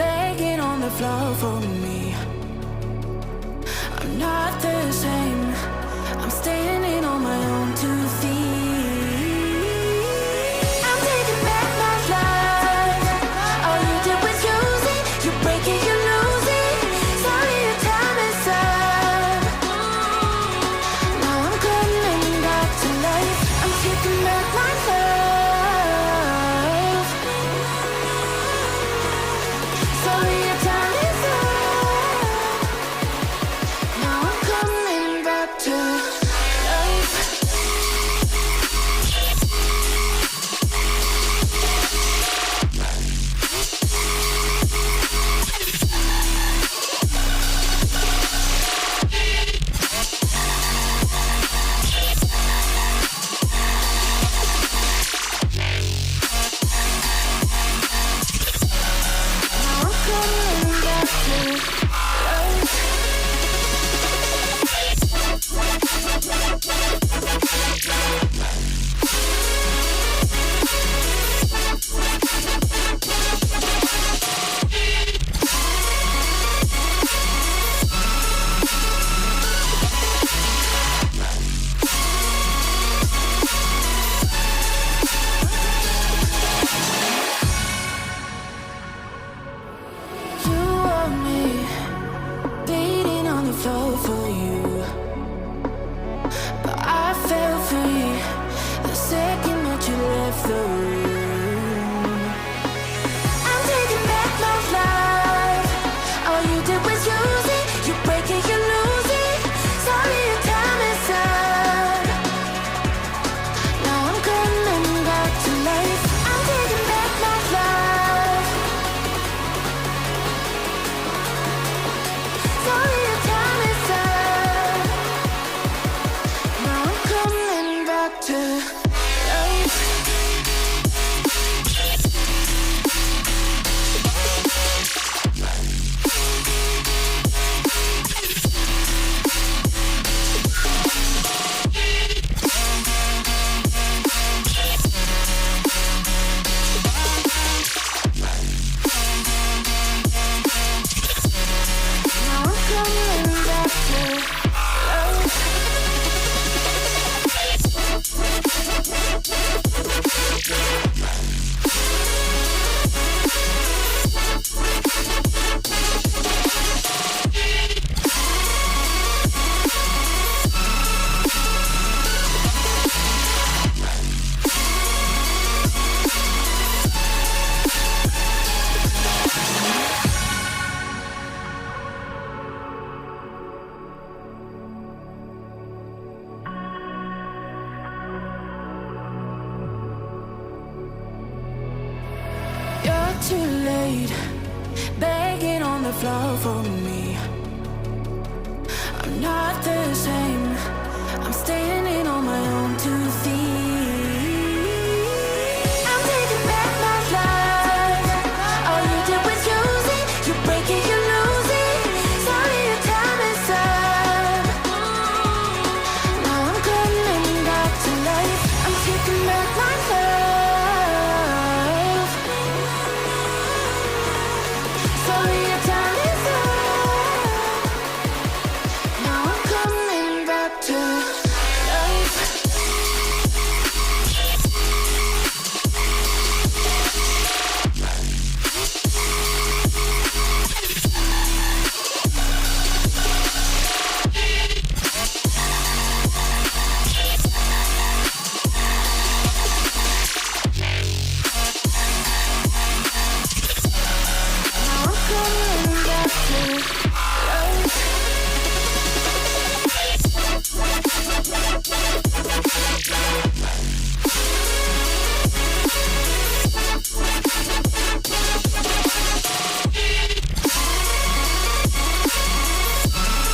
begging on the floor for me. I'm not the same. I'm standing on my own 2 feet. I'm taking back my life. All you did was use it. You break it, you lose it. Sorry, your time is up. Now I'm coming back to life. I'm taking back my love. Sorry, your time is up. Now I'm coming back to life. Now I'm coming back to life. You want me beating on the floor for you, but I fell free the second that you left the room. I'm taking back my life. All you did was use it. You break it, you lose it. Sorry, your time is up. Now I'm coming back to life. I'm taking back my life. Sorry, your time is up. Now I'm coming back to life. Now I'm coming back to life. You're too late, begging on the floor for me. I'm not the